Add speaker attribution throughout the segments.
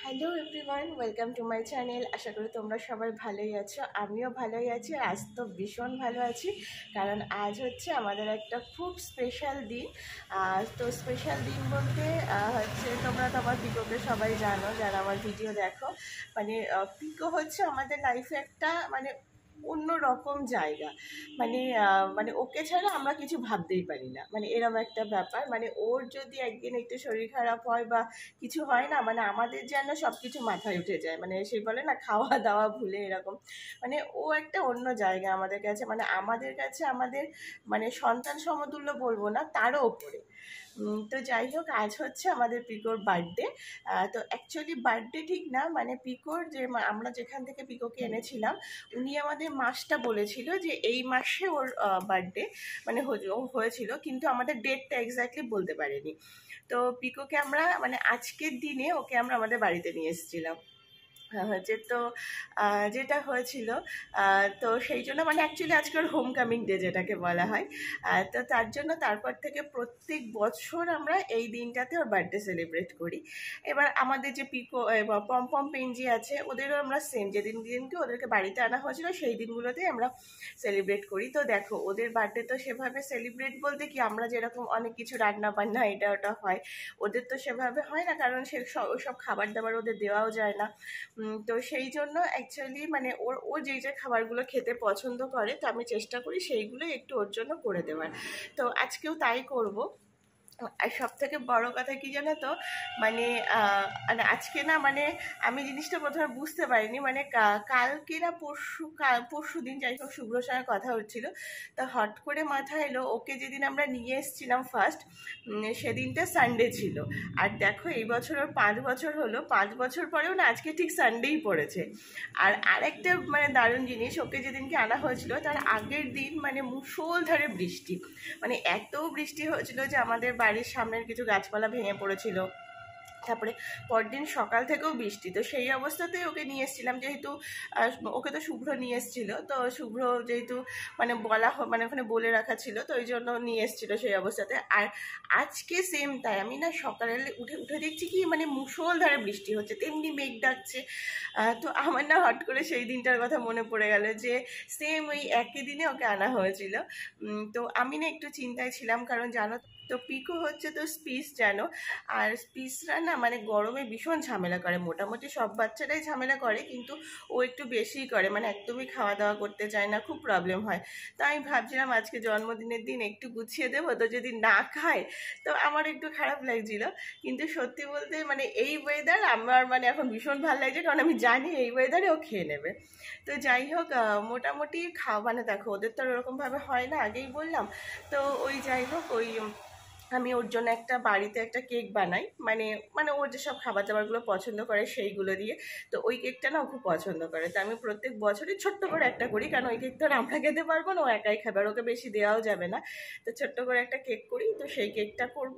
Speaker 1: Hello everyone, welcome to my channel. আশা করি তোমরা সবাই ভালোই আছো, আমিও ভালোই আছি। আর আজ তো ভীষণ ভালো আছি, কারণ আজ হচ্ছে আমাদের একটা খুব স্পেশাল দিন। তো স্পেশাল দিন বলতে হচ্ছে, তোমরা তো আমার পিকোকে সবাই জানো যারা আমার ভিডিও দেখো। মানে পিকো হচ্ছে আমাদের লাইফে একটা অন্য রকম জায়গা। মানে মানে ওকে ছাড়া আমরা কিছু ভাবতেই পারি না, মানে এরকম একটা ব্যাপার। মানে ওর যদি একদিন একটু শরীর খারাপ হয় বা কিছু হয় না, মানে আমাদের যেন সব কিছু মাথায় উঠে যায়। মানে সেই বলে না, খাওয়া দাওয়া ভুলে এরকম। মানে ও একটা অন্য জায়গা আমাদের কাছে, মানে আমাদের কাছে আমাদের মানে সন্তান সমতুল্য বলবো না, তারও ওপরে। তো যাই হোক, আজ হচ্ছে আমাদের পিকোর বার্থডে। তো অ্যাকচুয়ালি বার্থডে ঠিক না, মানে পিকোর যে আমরা যেখান থেকে পিকোকে এনেছিলাম, উনি আমাদের মাসটা বলেছিল যে এই মাসে ওর বার্থডে মানে ও হয়েছিল, কিন্তু আমাদের ডেটটা এক্স্যাক্টলি বলতে পারেনি। তো পিকোকে আমরা মানে আজকের দিনে ওকে আমরা আমাদের বাড়িতে নিয়ে এসেছিলাম। হচ্ছে তো যেটা হয়েছিল, তো সেই জন্য মানে অ্যাকচুয়ালি আজকে ওর হোম কামিং ডে যেটাকে বলা হয়। তো তার জন্য তারপর থেকে প্রত্যেক বছর আমরা এই দিনটাতে ওর বার্থডে সেলিব্রেট করি। এবার আমাদের যে পিকো পম পেঞ্জি আছে, ওদেরও আমরা সেম যেদিনকে ওদেরকে বাড়িতে আনা হয়েছিল সেই দিনগুলোতেই আমরা সেলিব্রেট করি। তো দেখো, ওদের বার্থডে তো সেভাবে সেলিব্রেট বলতে কি, আমরা যেরকম অনেক কিছু রান্না বান্না এটা ওটা হয়, ওদের তো সেভাবে হয় না, কারণ সে সব খাবার দাবার ওদের দেওয়াও যায় না। তো সেই জন্য অ্যাকচুয়ালি মানে ও যেই যে খাবারগুলো খেতে পছন্দ করে, তো আমি চেষ্টা করি সেইগুলোই একটু ওর জন্য করে দেওয়ার। তো আজকেও তাই করব। আর সব থেকে বড় কথা কি জানো তো, মানে মানে আজকে না, মানে আমি জিনিসটা প্রথমে বুঝতে পারিনি, মানে কালকে না পরশু দিন, যাই হোক, শুভ্রর সঙ্গে কথা হচ্ছিল। তা হট করে মাথায় এলো, ওকে যেদিন আমরা নিয়ে এসেছিলাম ফার্স্ট, সেদিনটা সানডে ছিল। আর দেখো, এই বছর ওর 5 বছর হলো, 5 বছর পরেও না আজকে ঠিক সানডেই পড়েছে। আর আরেকটা মানে দারুণ জিনিস, ওকে যেদিনকে আনা হয়েছিল তার আগের দিন মানে মুষলধারে বৃষ্টি। মানে এত বৃষ্টি হয়েছিল যে আমাদের বাড়ির সামনের কিছু গাছপালা ভেঙে পড়েছিল। তারপরে পরদিন সকাল থেকেও বৃষ্টি। তো সেই অবস্থাতেই ওকে নিয়ে এসেছিলাম, যেহেতু ওকে তো শুভ্র নিয়ে এসেছিল। তো শুভ্র যেহেতু মানে মানে ওখানে বলে রাখা ছিল, তো ওই জন্য নিয়ে এসেছিল সেই অবস্থাতে। আর আজকে সেম তাই, আমি না সকালে উঠে উঠে দেখছি কি মানে মুষলধারে বৃষ্টি হচ্ছে, তেমনি মেঘ ডাকছে। তো আমার না হট করে সেই দিনটার কথা মনে পড়ে গেল যে সেম ওই একই দিনে ওকে আনা হয়েছিল। তো আমি না একটু চিন্তায় ছিলাম, কারণ জানো তো পিকো হচ্ছে তো স্পিস, জানো। আর স্পিসরা না মানে গরমে ভীষণ ঝামেলা করে, মোটামুটি সব বাচ্চারাই ঝামেলা করে, কিন্তু ও একটু বেশিই করে, মানে একদমই খাওয়া দাওয়া করতে চায় না, খুব প্রবলেম হয়। তো আমি ভাবছিলাম আজকে জন্মদিনের দিন একটু গুছিয়ে দেবো, তো যদি না খায় তো আমার একটু খারাপ লাগছিল। কিন্তু সত্যি বলতে মানে এই ওয়েদার আমার মানে এখন ভীষণ ভালো লাগছে, কারণ আমি জানি এই ওয়েদারে ও খেয়ে নেবে। তো যাই হোক, মোটামুটি মানে দেখো, ওদের তো ওরকমভাবে হয় না, আগেই বললাম। তো ওই যাই হোক, ওই আমি ওর জন্য একটা বাড়িতে একটা কেক বানাই, মানে মানে ও যেসব খাবার দাবারগুলো পছন্দ করে সেইগুলো দিয়ে। তো ওই কেকটা না ও খুব পছন্দ করে, তো আমি প্রত্যেক বছরই ছোট্ট করে একটা করি, কারণ ওই কেক তো আর আমরা খেতে পারবো না, ও একাই খাবে, আর ওকে বেশি দেওয়াও যাবে না। তো ছোট্ট করে একটা কেক করি, তো সেই কেকটা করব।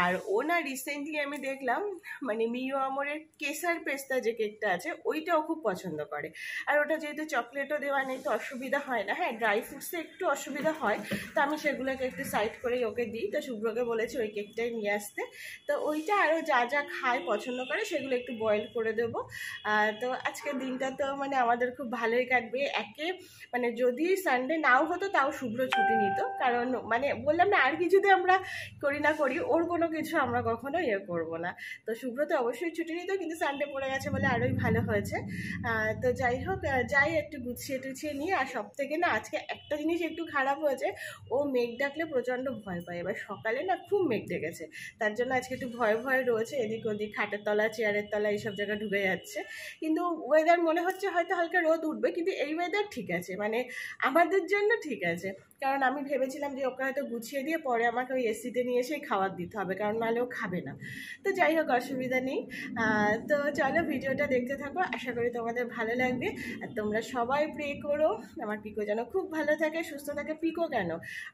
Speaker 1: আর ও না রিসেন্টলি আমি দেখলাম মানে মিও আমরের কেসার পেস্তা যে কেকটা আছে, ওইটাও খুব পছন্দ করে। আর ওটা যেহেতু চকলেটও দেওয়া নেই, তো অসুবিধা হয় না। হ্যাঁ, ড্রাই ফ্রুটসে একটু অসুবিধা হয়, তো আমি সেগুলোকে একটু সাইড করেই ওকে দিই। তো শুভ্রকে বলেছি ওই কেকটাই নিয়ে আসতে। তো ওইটা আরও যা যা খায় পছন্দ করে সেগুলো একটু বয়েল করে দেবো। তো আজকের দিনটা তো মানে আমাদের খুব ভালোই কাটবে। মানে যদি সানডে নাও হতো তাও শুভ্র ছুটি নিত, কারণ মানে বললাম না, আর কিছুতে আমরা করি না করি, ওর কোনো কিছু আমরা কখনো করবো না। তো শুভ্র তো অবশ্যই ছুটি নিত, কিন্তু সানডে পড়ে গেছে বলে আরোই ভালো হয়েছে। তো যাই হোক, যাই একটু গুছিয়ে টুছিয়ে নিয়ে। আর সব থেকে না আজকে একটা জিনিস একটু খারাপ হয়েছে, ও মেঘ ডাকলে প্রচণ্ড ভয় পায়। এবার সকালে না খুব মেঘ ডেকেছে, তার জন্য আজকে একটু ভয় ভয় রয়েছে, এদিক ওদিক খাটের তলা চেয়ারের তলা এইসব জায়গায় ঢুকে যাচ্ছে। কিন্তু ওয়েদার মনে হচ্ছে হয়তো হালকা রোদ উঠবে, কিন্তু এই ওয়েদার ঠিক আছে, মানে আমাদের জন্য ঠিক আছে। কারণ আমি ভেবেছিলাম যে ওকে হয়তো গুছিয়ে দিয়ে পরে আমাকে ওই এসিতে নিয়ে এসেই খাবার দিতে হবে, কারণ নাহলে ও খাবে না। তো যাই হোক, অসুবিধা নেই। তো চলো ভিডিওটা দেখতে থাকো, আশা করি তোমাদের ভালো লাগবে। আর তোমরা সবাই প্রে করো আমার পিকো যেন খুব ভালো থাকে, সুস্থ থাকে। পিকো কেন,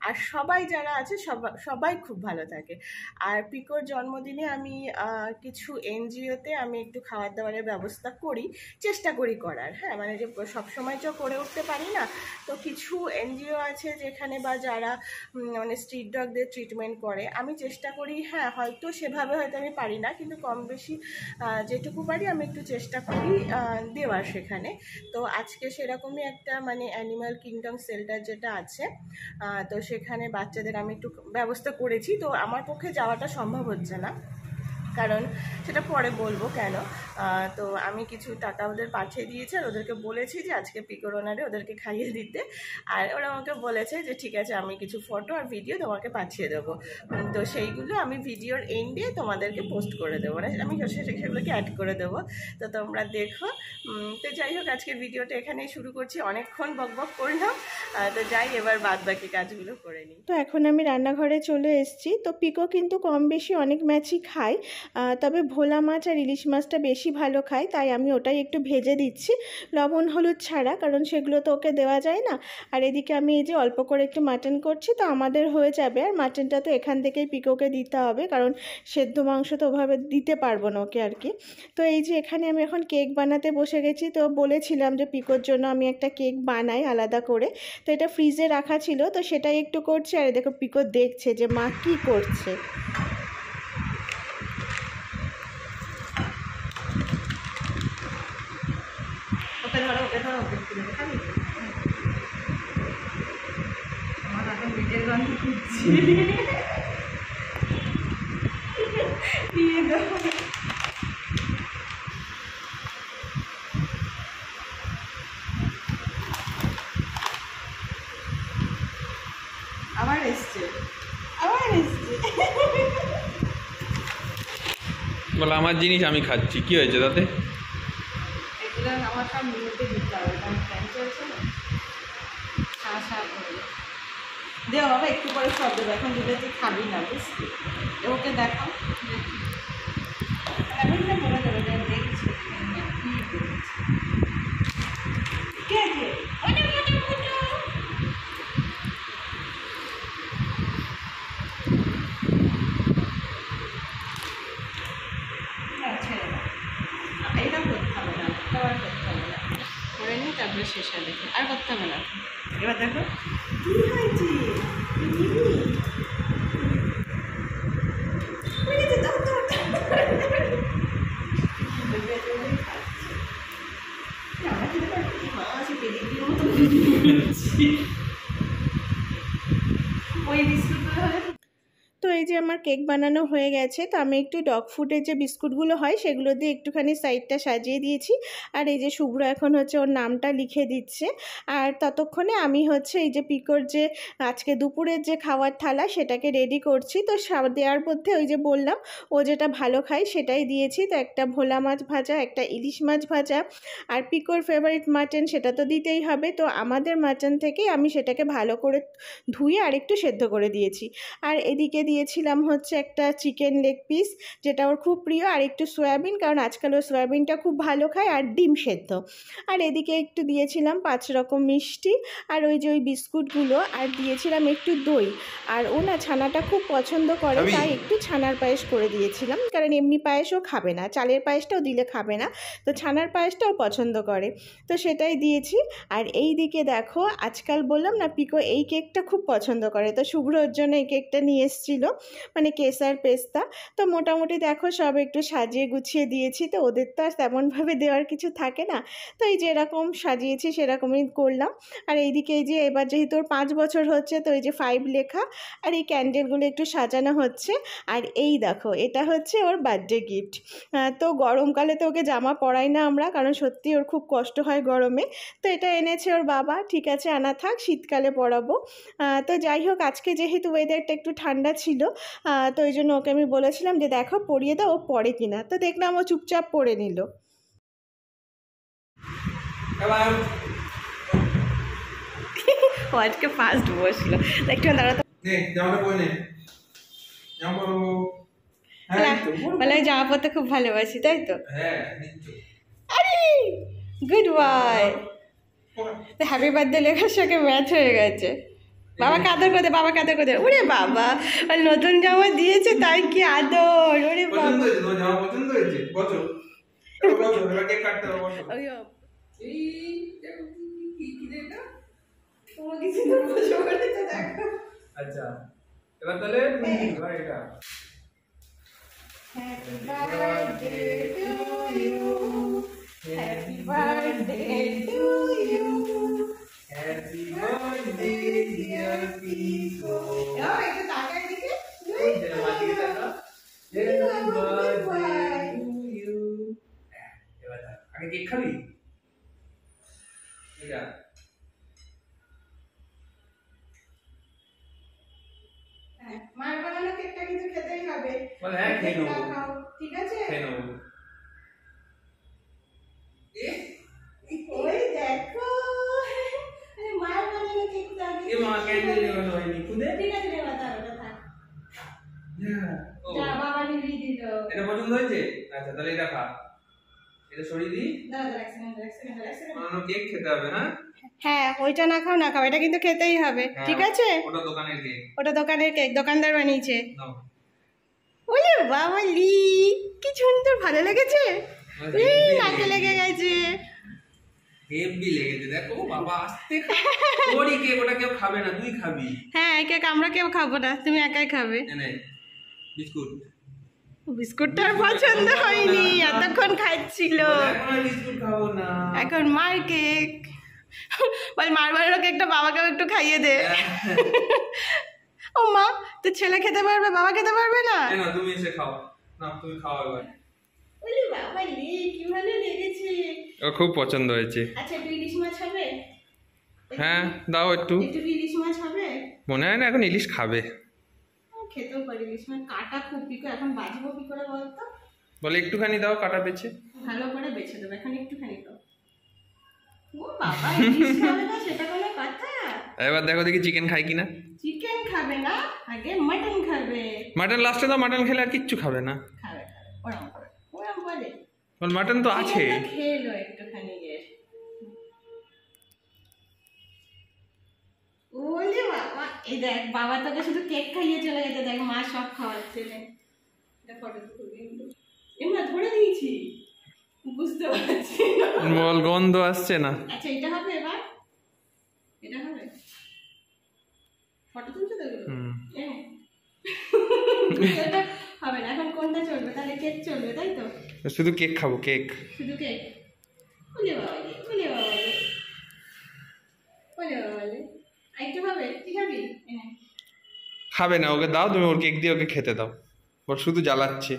Speaker 1: আর সবাই যারা আছে সবাই খুব ভালো থাকে। আর পিকোর জন্মদিনে আমি কিছু এনজিওতে আমি একটু খাবার দাবারের ব্যবস্থা করি, চেষ্টা করি করার। হ্যাঁ, মানে যে সবসময় তো করে উঠতে পারি না, তো কিছু এনজিও আছে যেখানে এখানে বা যারা মানে স্ট্রিট ডগদের ট্রিটমেন্ট করে, আমি চেষ্টা করি, হ্যাঁ হয়তো সেভাবে হয়তো আমি পারি না, কিন্তু কম বেশি যেটুকু পারি আমি একটু চেষ্টা করি দেওয়ার সেখানে। তো আজকে সেরকমই একটা মানে অ্যানিম্যাল কিংডম সেল্টার যেটা আছে, তো সেখানে বাচ্চাদের আমি একটু ব্যবস্থা করেছি। তো আমার পক্ষে যাওয়াটা সম্ভব হচ্ছে না, কারণ সেটা পরে বলবো কেন। তো আমি কিছু টাকা ওদের পাঠিয়ে দিয়েছি, আর ওদেরকে বলেছি যে আজকে পিকোর ওনারে ওদেরকে খাইয়ে দিতে। আর ওরা আমাকে বলেছে যে ঠিক আছে, আমি কিছু ফটো আর ভিডিও তোমাকে পাঠিয়ে দেবো। তো সেইগুলো আমি ভিডিওর এন্ডে তোমাদেরকে পোস্ট করে দেবো, মানে আমি সেগুলোকে অ্যাড করে দেবো, তো তোমরা দেখো। তো যাই হোক, আজকের ভিডিওটা এখানেই শুরু করছি, অনেকক্ষণ বকবক করলাম। তো যাই এবার বাদ বাকি কাজগুলো করে নিই। তো এখন আমি রান্নাঘরে চলে এসেছি। তো পিকো কিন্তু কম বেশি অনেক ম্যাচই খায়, তবে ভোলা মাছ আর ইলিশ মাছটা বেশি ভালো খায়, তাই আমি ওটাই একটু ভেজে দিচ্ছি লবণ হলুদ ছাড়া, কারণ সেগুলো তো ওকে দেওয়া যায় না। আর এদিকে আমি এই যে অল্প করে একটু মাটন করছি, তো আমাদের হয়ে যাবে। আর মাটনটা তো এখান থেকেই পিকোকে দিতে হবে, কারণ সেদ্ধ মাংস তো ওভাবে দিতে পারবো না ওকে আর কি। তো এই যে এখানে আমি এখন কেক বানাতে বসে গেছি। তো বলেছিলাম যে পিকোর জন্য আমি একটা কেক বানাই আলাদা করে, তো এটা ফ্রিজে রাখা ছিল, তো সেটাই একটু করছি। আর দেখো পিকো দেখছে যে মা কী করছে। ওকে ধরো, ওকে ধরো, ওকে খাবি? আমার এখন পেটের গন্ধ খুঁজছি। আবার এসছে, আবার এসছে।
Speaker 2: বলে আমার জিনিস আমি খাচ্ছি, কি হয়েছে তাতে?
Speaker 1: এগুলো আমার সব মিনিটে দিতে হবে, কারণ ফ্যান চলছে না, সাঁ সাঁ করে দেওয়া বাবা, একটু পরে সব দেবো, এখন দিলে তুই খাবি না, বুঝলি? ওকে দেখাও, এখন না বলে দেবে যে দেখছি কে কে এটা করতে হবে না, আবার করতে হবে না, করে নিই তারপরে শেষ হবে, আর করতে হবে না। এবার দেখো কি হয়েছে, ওই বিস্কুটগুলো। তো এই যে আমার কেক বানানো হয়ে গেছে। তো আমি একটু ডগ ফুডের যে বিস্কুটগুলো হয় সেগুলো দিয়ে একটুখানি সাইডটা সাজিয়ে দিয়েছি। আর এই যে শুভ্র এখন হচ্ছে ওর নামটা লিখে দিচ্ছে। আর ততক্ষণে আমি হচ্ছে এই যে পিকোর যে আজকে দুপুরের যে খাওয়ার থালা সেটাকে রেডি করছি। তো দেওয়ার মধ্যে ওই যে বললাম ও যেটা ভালো খায় সেটাই দিয়েছি। তো একটা ভোলা মাছ ভাজা, একটা ইলিশ মাছ ভাজা, আর পিকোর ফেভারিট মাটন, সেটা তো দিতেই হবে। তো আমাদের মাটন থেকেই আমি সেটাকে ভালো করে ধুয়ে আর একটু সেদ্ধ করে দিয়েছি। আর এদিকে দিয়েছিলাম হচ্ছে একটা চিকেন লেগ পিস, যেটা ওর খুব প্রিয়, আর একটু সয়াবিন, কারণ আজকাল ও সয়াবিনটা খুব ভালো খায়, আর ডিম সেদ্ধ। আর এদিকে একটু দিয়েছিলাম 5 রকম মিষ্টি, আর ওই যে ওই বিস্কুটগুলো, আর দিয়েছিলাম একটু দই। আর ও না ছানাটা খুব পছন্দ করে, তাই একটু ছানার পায়েস করে দিয়েছিলাম, কারণ এমনি পায়েসও খাবে না, চালের পায়েসটাও দিলে খাবে না, তো ছানার পায়েসটাও পছন্দ করে, তো সেটাই দিয়েছি। আর এই দিকে দেখো, আজকাল বললাম না পিকো এই কেকটা খুব পছন্দ করে, তো শুভ্রর জন্য এই কেকটা নিয়ে এসেছিল, মানে কেসার পেস্তা। তো মোটামুটি দেখো সব একটু সাজিয়ে গুছিয়ে দিয়েছি। তো ওদের তো আর তেমনভাবে দেওয়ার কিছু থাকে না, তো এই যেরকম সাজিয়েছি সেরকমই করলাম। আর এইদিকে এই যে এবার যেহেতু ওর 5 বছর হচ্ছে, তো এই যে 5 লেখা, আর এই ক্যান্ডেলগুলো একটু সাজানো হচ্ছে। আর এই দেখো এটা হচ্ছে ওর বার্থডে গিফট। তো গরমকালে তো ওকে জামা পরাই না আমরা, কারণ সত্যি ওর খুব কষ্ট হয় গরমে, তো এটা এনেছে ওর বাবা। ঠিক আছে, আনা থাক, শীতকালে পরাবো। তো যাই হোক, আজকে যেহেতু ওয়েদারটা একটু ঠান্ডা ছিল, তো ওই জন্য ওকে আমি বলেছিলাম যে দেখো পরিয়ে দাও, ও পরে কিনা। তো দেখলাম ও চুপচাপ পরে নিল। ও আজকে ফার্স্ট বসলো, একটু দাঁড়াতে বলে জামা পরতে খুব ভালোবাসি, তাই তো? আরে গুড বয়, হ্যাপি বার্থডে লেখার সঙ্গে ম্যাচ হয়ে গেছে। বাবা কাদর করে দে, বাবা কাদর করে দে। ওরে বাবা, নতুন জামা দিয়েছে তাই কি আদর, ওরে বাবা। তোমাকে শুধু বসে বসে তো দেখো।
Speaker 2: আচ্ছা এবার তাহলে এবার এটা
Speaker 1: happy birthday to you, happy birthday to you,
Speaker 2: happy birthday dear Piko.
Speaker 1: এবার একটু তাকায় দিকে।
Speaker 2: মাটিকে টাকা। Happy birthday to you. এবার আগে কেক খাবি? এটা
Speaker 1: মার বানানো কেকটা কিন্তু খেতেই হবে।
Speaker 2: বল হ্যাঁ খেয়ে নেবো।
Speaker 1: খাও, ঠিক আছে?
Speaker 2: খেয়ে নেবো।
Speaker 1: ওই দেখো, আরে মার বানানো কেকটা আগে।
Speaker 2: এ মা ক্যান্ডেল লাগানো হয়নি খুদে।
Speaker 1: ঠিক আছে রে বাবা, ওটা থাক।
Speaker 2: ও
Speaker 1: যা বাবা নিয়ে দিল।
Speaker 2: এটা পছন্দ হয়েছে? আচ্ছা তাহলে এটা খা। এটা সরিয়ে দি।
Speaker 1: দাঁড়া দাঁড়া, এক সেকেন্ড।
Speaker 2: বানানো কেক খেতে হবে হ্যাঁ?
Speaker 1: হ্যাঁ, ওইটা না খাও না খাও, এটা কিন্তু খেতেই হবে, ঠিক আছে?
Speaker 2: ওটা দোকানের কেক।
Speaker 1: ওটা দোকানের কেক, দোকানদার বানিয়েছে।
Speaker 2: নাও।
Speaker 1: ওলে বাবা লি, কি সুন্দর, ভালো লেগেছে? এই নাকে লেগে গেছে।
Speaker 2: হেভি লেগেছে দেখো বাবা, আস্তে খা। তোরই কেক, ওটা কেউ খাবে না, তুই খাবি।
Speaker 1: হ্যাঁ, এই কেক আমরা কেউ খাবো না, তুমি একাই খাবে।
Speaker 2: এনে বিস্কুট।
Speaker 1: বিস্কুটটা আর পছন্দ হয়নি, এতক্ষণ খাচ্ছিল।
Speaker 2: এখন আর বিস্কুট খাবো না।
Speaker 1: এখন মার কেক, বল মার বানানো কেকটা বাবাকেও একটু খাইয়ে দে। ও মা, তো ছেলে খেতে পারবে, বাবা খেতে পারবে না?
Speaker 2: না তুমি এসে খাও না, তুমি খাও এবার।
Speaker 1: ওলে বাবা লি, কি ভালো লেগেছে।
Speaker 2: ও খুব পছন্দ হয়েছে।
Speaker 1: আচ্ছা, একটু ইলিশ মাছ হবে?
Speaker 2: হ্যাঁ দাও একটু।
Speaker 1: একটু ইলিশ মাছ হবে?
Speaker 2: মনে হয় না এখন ইলিশ খাবে।
Speaker 1: খেতেও পারি ইলিশ মাছ, কাটা খুব পিকো, এখন বাজবো কি করে বলতো?
Speaker 2: বলে একটুখানি দাও কাটা বেছে।
Speaker 1: ভালো করে বেছে দেবো, এখন একটুখানি তো। ও বাবা, ইলিশ খাবে না সেটা কোনো কথা?
Speaker 2: এবার দেখো দেখি চিকেন খাই কিনা।
Speaker 1: চিকেন খাবে না, আগে মাটন খাবে।
Speaker 2: মাটন লাস্টে দাও, মাটন খেলে আর কিচ্ছু খাবে না।
Speaker 1: খাবে, ওরম করে, ওরম বলে।
Speaker 2: বল মাটন তো আছে।
Speaker 1: চিকেনটা খেয়ে লো একটুখানি এর। ওলে বাবা, এই দেখ বাবা তোকে শুধু কেক খাইয়ে চলে গেছে, দেখ মা সব খাওয়াচ্ছে। এটা ফটো তুলবি এমনা ধরে দিয়েছি, বুঝতে পারছি না।
Speaker 2: বল গন্ধ আসছে না।
Speaker 1: আচ্ছা, এটা হবে এবার, এটা হবে। ফটো তুলছো তো এগুলো? এটা হবে না, এখন কোনটা চলবে? তাহলে কেক চলবে, তাই তো?
Speaker 2: শুধু কেক খাবো, কেক।
Speaker 1: শুধু কেক? ওলে বাবা রে, ওলে বাবা রে, ওলে বাবা রে। আরেকটু হবে, কি খাবি? এনে
Speaker 2: খাবে না, ওকে দাও তুমি, ওর কেক দিয়ে ওকে খেতে দাও। বল শুধু জ্বালাচ্ছে।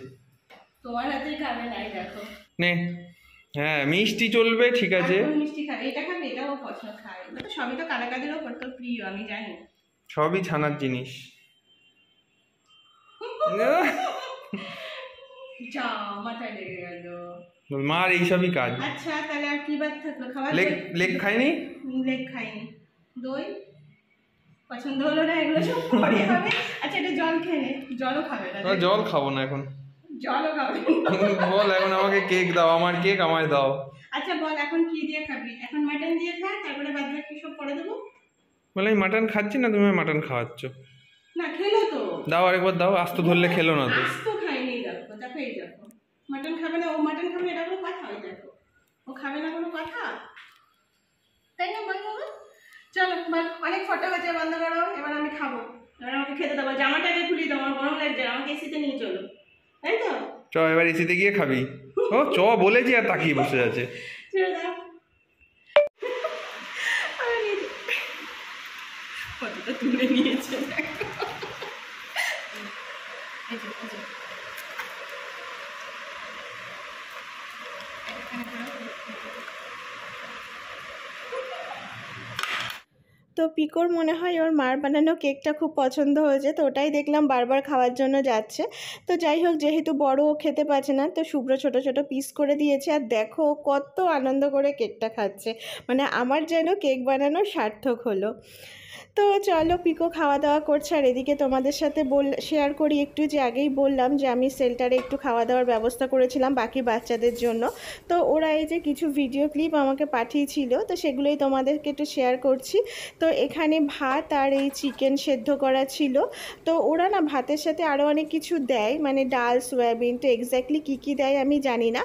Speaker 1: তোমার হাতেই খাবে না, এই দেখো।
Speaker 2: নে হ্যাঁ মিষ্টি চলবে, ঠিক আছে।
Speaker 1: আর কোন মিষ্টি খাবে? এটা খাবে, এটাও পছন্দ খায়। এটা তো সবই তো কানাকাদের ওপর তোর প্রিয়, আমি জানি।
Speaker 2: সবই ছানার জিনিস।
Speaker 1: যা, মাথায় লেগে গেল।
Speaker 2: বল মার এইসবই কাজ।
Speaker 1: আচ্ছা, তাহলে আর কি বাদ থাকলো খাবার?
Speaker 2: লেগ লেগ খাইনি।
Speaker 1: লেগ খাইনি। দই পছন্দ হলো না, এগুলো সব পরে হবে। আচ্ছা, এটা জল খেয়ে নে, জলও খাবে না।
Speaker 2: জল খাবো না এখন।
Speaker 1: জলও খাবে
Speaker 2: বল এখন আমাকে কেক দাও, আমার কেক আমায় দাও।
Speaker 1: আচ্ছা বল, এখন কি দিয়ে খাবি? এখন মাটন দিয়ে খা, তারপরে বাদ বাকি সব পরে দেবো।
Speaker 2: বলে আমি মাটন খাচ্ছি না, তুমি মাটন খাওয়াচ্ছ।
Speaker 1: না, খেলো তো।
Speaker 2: দাও আরেকবার দাও, আস্ত ধরলে খেলো না তো।
Speaker 1: আজ তো খাইনি, দেখো দেখো, এই দেখো মাটন খাবে না, ও মাটন খাবে না, এটা কোনো কথা? ওই দেখো, ও খাবে না, কোনো কথা? তাই না বল বাবা? চলো বল, অনেক ফটো হয়েছে, বন্ধ করো, এবার আমি খাবো। এবার আমাকে খেতে দেবো, জামাটা আগে খুলিয়ে দাও, আমার গরম লাগছে, আমাকে এসিতে নিয়ে চলো, তাই তো?
Speaker 2: চ এবার এসিতে গিয়ে খাবি। ও চ বলেছি আর তাকিয়ে বসে আছে।
Speaker 1: ছেড়ে দাও। ফটোটা তুলে নিয়েছে, দেখো। এই যে, এই যে। তো পিকোর মনে হয় ওর মার বানানো কেকটা খুব পছন্দ হয়েছে, তো ওটাই দেখলাম বারবার খাওয়ার জন্য যাচ্ছে। তো যাই হোক, যেহেতু বড় ও খেতে পারছে না, তো শুভ্র ছোট ছোট পিস করে দিয়েছে। আর দেখো কত আনন্দ করে কেকটা খাচ্ছে, মানে আমার যেন কেক বানানো সার্থক হলো। তো চলো, পিকো খাওয়া দাওয়া করছে, আর এদিকে তোমাদের সাথে শেয়ার করি একটু, যে আগেই বললাম যে আমি শেল্টারে একটু খাওয়া দাওয়ার ব্যবস্থা করেছিলাম বাকি বাচ্চাদের জন্য। তো ওরা এই যে কিছু ভিডিও ক্লিপ আমাকে পাঠিয়েছিল, তো সেগুলোই তোমাদেরকে একটু শেয়ার করছি। তো এখানে ভাত আর এই চিকেন সেদ্ধ করা ছিল। তো ওরা না ভাতের সাথে আরও অনেক কিছু দেয়, মানে ডাল, সয়াবিন। তো এক্স্যাক্টলি কী কী দেয় আমি জানি না,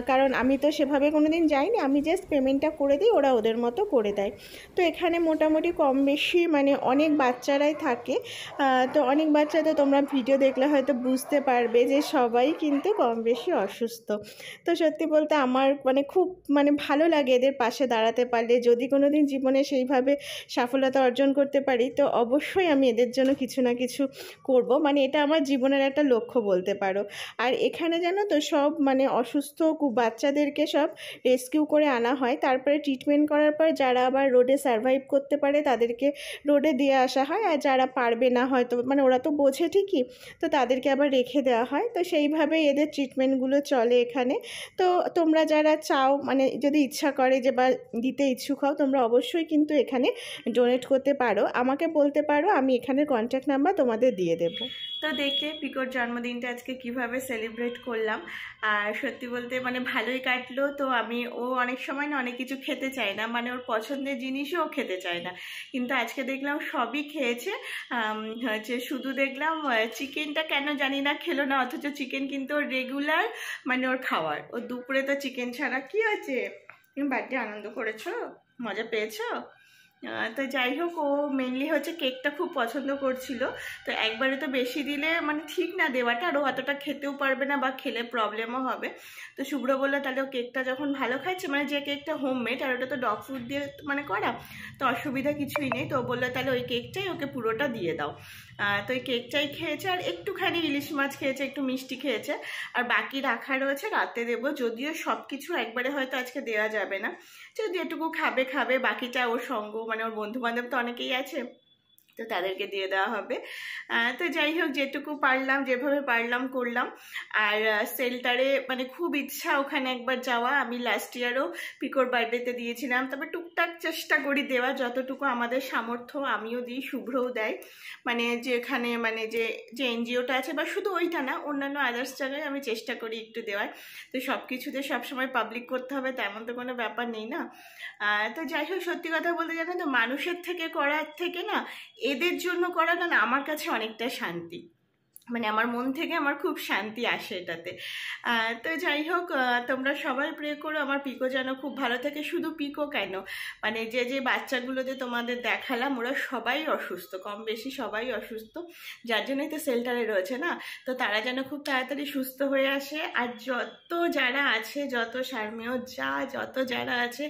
Speaker 1: কারণ আমি তো সেভাবে কোনো দিন যাইনি। আমি জাস্ট পেমেন্টটা করে দিই, ওরা ওদের মতো করে দেয়। তো এখানে মোটামুটি কম বেশি মানে অনেক বাচ্চারাই থাকে। তো অনেক বাচ্চা, তো তোমরা ভিডিও দেখলে হয়তো বুঝতে পারবে যে সবাই কিন্তু কম বেশি অসুস্থ। তো সত্যি বলতে আমার মানে খুব মানে ভালো লাগে এদের পাশে দাঁড়াতে পারলে। যদি কোনো দিন জীবনে সেইভাবে সফলতা অর্জন করতে পারি, তো অবশ্যই আমি এদের জন্য কিছু না কিছু করব। মানে এটা আমার জীবনের একটা লক্ষ্য বলতে পারো। আর এখানে জানো তো সব মানে অসুস্থ বাচ্চাদেরকে সব রেস্কিউ করে আনা হয়, তারপরে ট্রিটমেন্ট করার পর যারা আবার রোডে সার্ভাইভ করতে পারে তাদেরকে রোডে দিয়ে আসা হয়। আর যারা পারবে না, হয়তো মানে ওরা তো বোঝে ঠিকই, তো তাদেরকে আবার রেখে দেওয়া হয়। তো সেইভাবেই এদের ট্রিটমেন্টগুলো চলে এখানে। তো তোমরা যারা চাও, মানে যদি ইচ্ছা করে যে বা দিতে ইচ্ছুক হও, তোমরা অবশ্যই কিন্তু এখানে ডোনেট করতে পারো। আমাকে বলতে পারো, আমি এখানে কন্ট্যাক্ট নাম্বার তোমাদের দিয়ে দেবো। তো দেখলে পিকোর জন্মদিনটা আজকে কিভাবে সেলিব্রেট করলাম। আর সত্যি বলতে মানে ভালোই কাটলো। তো ও অনেক সময় না অনেক কিছু খেতে চায় না, মানে ওর পছন্দের জিনিসও ও খেতে চায় না, কিন্তু আজকে দেখলাম সবই খেয়েছে। হচ্ছে শুধু দেখলাম চিকেনটা কেন জানি না খেলো না, অথচ চিকেন কিন্তু ওর রেগুলার মানে ওর খাওয়ার। ও দুপুরে তো চিকেন ছাড়া কি আছে। তুমি বার্থডে আনন্দ করেছো, মজা পেয়েছো? তো যাই হোক, ও মেনলি হচ্ছে কেকটা খুব পছন্দ করছিল। তো একবারে তো বেশি দিলে মানে ঠিক না দেওয়াটা, আর ও অতটা খেতেও পারবে না বা খেলে প্রবলেমও হবে। তো শুভ্র বললো তাহলে ও কেকটা যখন ভালো খাচ্ছে, মানে যে কেকটা হোমমেড আর ওটা তো ডগ ফুড দিয়ে মানে করা, তো অসুবিধা কিছুই নেই। তো ও বললো তাহলে ওই কেকটাই ওকে পুরোটা দিয়ে দাও। তো ওই কেকটাই খেয়েছে, আর একটুখানি ইলিশ মাছ খেয়েছে, একটু মিষ্টি খেয়েছে, আর বাকি রাখা রয়েছে রাতে দেবো। যদিও সব কিছু একবারে হয়তো আজকে দেওয়া যাবে না, যদি এটুকু খাবে, বাকিটা ওর সঙ্গ মানে ওর বন্ধু বান্ধব তো অনেকেই আছে, তো তাদেরকে দিয়ে দেওয়া হবে। তো যাই হোক, যেটুকু পারলাম যেভাবে পারলাম করলাম। আর সেল্টারে মানে খুব ইচ্ছা ওখানে একবার যাওয়া। আমি লাস্ট ইয়ারও পিকোর বার্থডেতে দিয়েছিলাম, তবে টুকটাক চেষ্টা করি দেওয়া, যতটুকু আমাদের সামর্থ্য। আমিও দিই, শুভ্রও দেয়, মানে যেখানে মানে যে এনজিওটা আছে, বা শুধু ওইটা না, অন্যান্য আদার্স জায়গায় আমি চেষ্টা করি একটু দেওয়ার। তো সব কিছুতে সবসময় পাবলিক করতে হবে তেমন তো কোনো ব্যাপার নেই না। তো যাই হোক, সত্যি কথা বলতে জানো তো, মানুষের থেকে করার থেকে না এদের জন্য করাটা না আমার কাছে অনেকটা শান্তি, মানে আমার মন থেকে আমার খুব শান্তি আসে এটাতে। তো যাই হোক, তোমরা সবাই প্রে করো আমার পিকো যেন খুব ভালো থাকে। শুধু পিকো কেন, মানে যে বাচ্চাগুলোতে তোমাদের দেখালাম ওরা সবাই অসুস্থ, কম বেশি সবাই অসুস্থ, যার জন্যই তো সেল্টারে রয়েছে না। তো তারা যেন খুব তাড়াতাড়ি সুস্থ হয়ে আসে। আর যত যারা আছে, যত শারমিয় যত যারা আছে,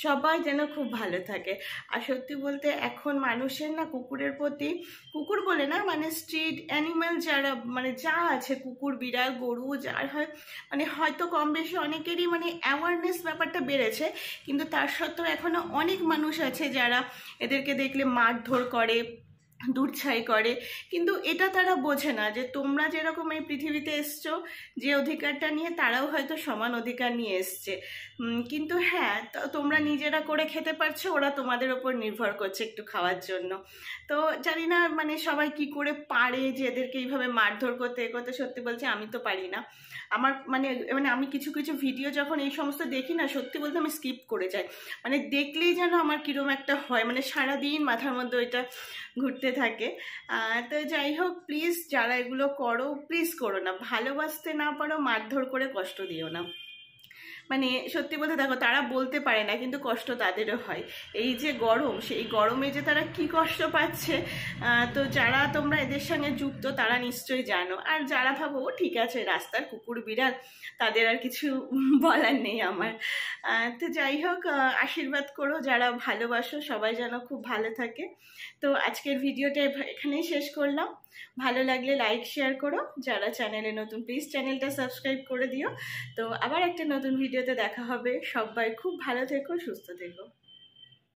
Speaker 1: সবাই যেন খুব ভালো থাকে। আর সত্যি বলতে এখন মানুষের না কুকুরের প্রতি, কুকুর বলে না মানে স্ট্রিট অ্যানিম্যাল যারা মানে যা আছে, কুকুর, বিড়াল, গরু, যার হয় মানে হয়তো কম বেশি অনেকেরই মানে অ্যাওয়ারনেস ব্যাপারটা বেড়েছে, কিন্তু তার সত্ত্বেও এখনো অনেক মানুষ আছে যারা এদেরকে দেখলে মারধর করে, দূরছাই করে। কিন্তু এটা তারা বোঝে না যে তোমরা যেরকম এই পৃথিবীতে এসছো যে অধিকারটা নিয়ে, তারাও হয়তো সমান অধিকার নিয়ে এসছে। কিন্তু হ্যাঁ, তোমরা নিজেরা করে খেতে পারছো, ওরা তোমাদের ওপর নির্ভর করছে একটু খাওয়ার জন্য। তো জানি না মানে সবাই কি করে পারে যে এদেরকে এইভাবে মারধর করতে করতে। সত্যি বলছি আমি তো পারি না। আমার মানে আমি কিছু কিছু ভিডিও যখন এই সমস্ত দেখি না, সত্যি বলতে আমি স্কিপ করে যাই। মানে দেখলেই যেন আমার কিরম একটা হয়, মানে সারাদিন মাথার মধ্যে ওইটা ঘুরতে থাকে। তো যাই হোক, প্লিজ যারা এগুলো করো, প্লিজ করো না। ভালোবাসতে না পারো, মারধর করে কষ্ট দিও না। মানে সত্যি বলতে দেখো, তারা বলতে পারে না কিন্তু কষ্ট তাদেরও হয়। এই যে গরম, সেই গরমে যে তারা কি কষ্ট পাচ্ছে, তো যারা তোমরা এদের সঙ্গে যুক্ত তারা নিশ্চয়ই জানো। আর যারা ভাবো ঠিক আছে রাস্তার কুকুর বিড়াল, তাদের আর কিছু বলার নেই আমার। তো যাই হোক, আশীর্বাদ করো যারা ভালোবাসো, সবাই যেন খুব ভালো থাকে। তো আজকের ভিডিওটা এখানেই শেষ করলাম। ভালো লাগলে লাইক শেয়ার করো, যারা চ্যানেলে নতুন প্লিজ চ্যানেলটা সাবস্ক্রাইব করে দিও। তো আবার একটা নতুন ভিডিওতে দেখা হবে। সবাই খুব ভালো থেকো, সুস্থ থেকো।